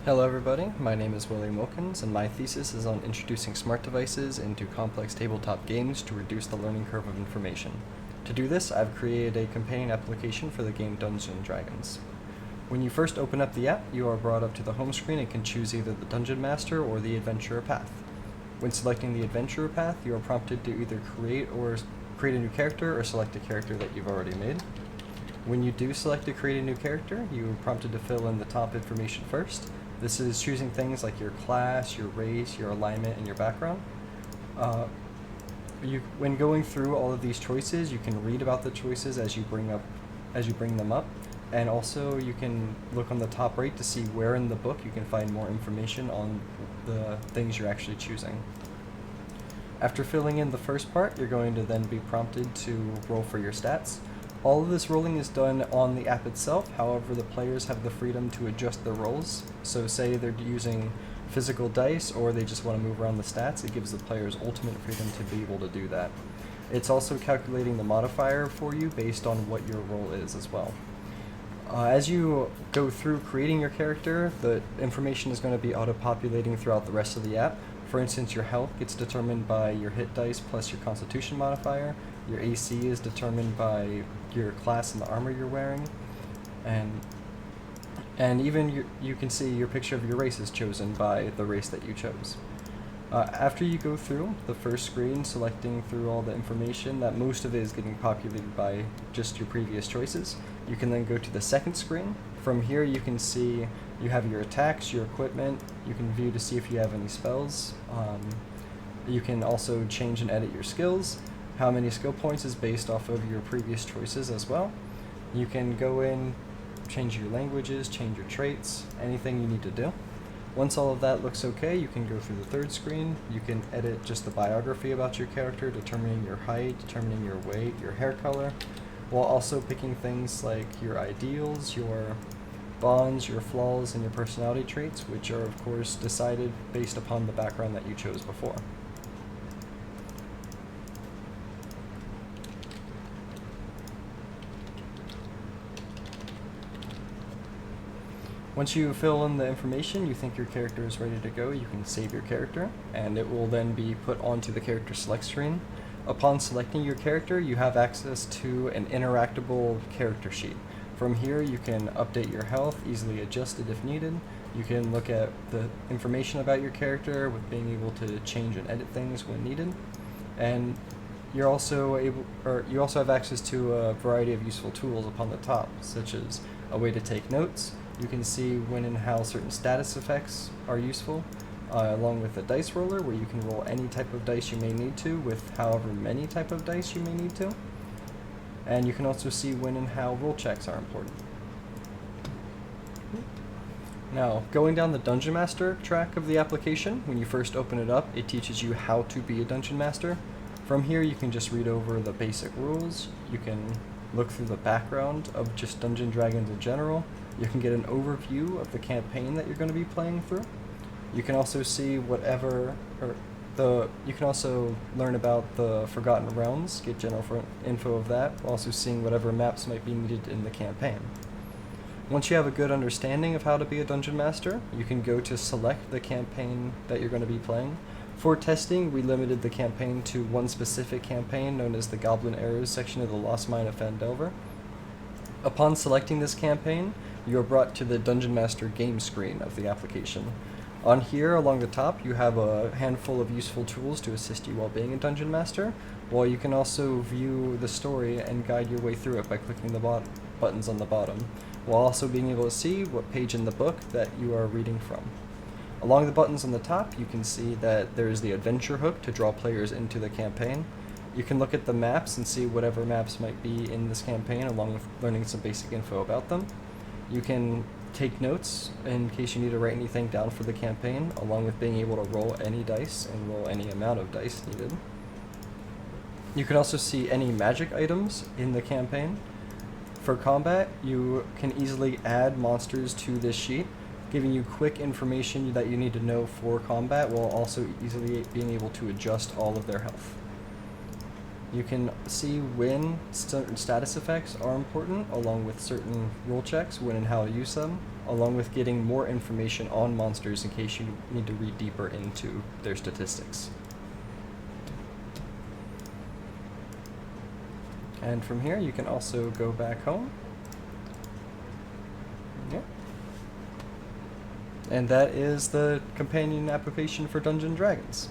Hello everybody, my name is William Wilkins, and my thesis is on introducing smart devices into complex tabletop games to reduce the learning curve of information. To do this, I've created a companion application for the game Dungeons & Dragons. When you first open up the app, you are brought up to the home screen and can choose either the Dungeon Master or the Adventurer path. When selecting the Adventurer path, you are prompted to either create a new character or select a character that you've already made. When you do select to create a new character, you are prompted to fill in the top information first. This is choosing things like your class, your race, your alignment, and your background. When going through all of these choices, you can read about the choices as you bring them up, and also you can look on the top right to see where in the book you can find more information on the things you're actually choosing. After filling in the first part, you're going to then be prompted to roll for your stats. All of this rolling is done on the app itself, however the players have the freedom to adjust the rolls. So say they're using physical dice or they just want to move around the stats, it gives the players ultimate freedom to be able to do that. It's also calculating the modifier for you based on what your role is as well. As you go through creating your character, the information is going to be auto-populating throughout the rest of the app. For instance, your health gets determined by your hit dice plus your constitution modifier. Your AC is determined by your class and the armor you're wearing. And even you can see your picture of your race is chosen by the race that you chose. After you go through the first screen, selecting through all the information, that most of it is getting populated by just your previous choices, you can then go to the second screen. From here you can see you have your attacks, your equipment, you can view to see if you have any spells. You can also change and edit your skills. How many skill points is based off of your previous choices as well. You can go in, change your languages, change your traits, anything you need to do. Once all of that looks okay, you can go through the third screen. You can edit just the biography about your character, determining your height, determining your weight, your hair color, while also picking things like your ideals, your bonds, your flaws, and your personality traits, which are of course decided based upon the background that you chose before. Once you fill in the information, you think your character is ready to go, you can save your character, and it will then be put onto the character select screen. Upon selecting your character, you have access to an interactable character sheet. From here, you can update your health, easily adjust it if needed. You can look at the information about your character with being able to change and edit things when needed. And you also have access to a variety of useful tools upon the top, such as a way to take notes. You can see when and how certain status effects are useful, along with a dice roller where you can roll any type of dice you may need to with however many type of dice you may need to. And you can also see when and how roll checks are important. Now, going down the Dungeon Master track of the application, when you first open it up, it teaches you how to be a Dungeon Master. From here, you can just read over the basic rules. You can look through the background of just Dungeons & Dragons in general. You can get an overview of the campaign that you're going to be playing through. You can also see you can also learn about the Forgotten Realms, get general info of that, while also seeing whatever maps might be needed in the campaign. Once you have a good understanding of how to be a Dungeon Master, you can go to select the campaign that you're going to be playing. For testing, we limited the campaign to one specific campaign known as the Goblin Arrows section of the Lost Mine of Phandelver. Upon selecting this campaign, you are brought to the Dungeon Master game screen of the application. On here, along the top, you have a handful of useful tools to assist you while being a Dungeon Master, while you can also view the story and guide your way through it by clicking the buttons on the bottom, while also being able to see what page in the book that you are reading from. Along the buttons on the top, you can see that there is the adventure hook to draw players into the campaign. You can look at the maps and see whatever maps might be in this campaign, along with learning some basic info about them. You can take notes in case you need to write anything down for the campaign, along with being able to roll any dice and roll any amount of dice needed. You can also see any magic items in the campaign. For combat, you can easily add monsters to this sheet, giving you quick information that you need to know for combat, while also easily being able to adjust all of their health. You can see when certain status effects are important, along with certain rule checks, when and how to use them, along with getting more information on monsters in case you need to read deeper into their statistics. And from here, you can also go back home. Yep. And that is the companion application for Dungeons & Dragons.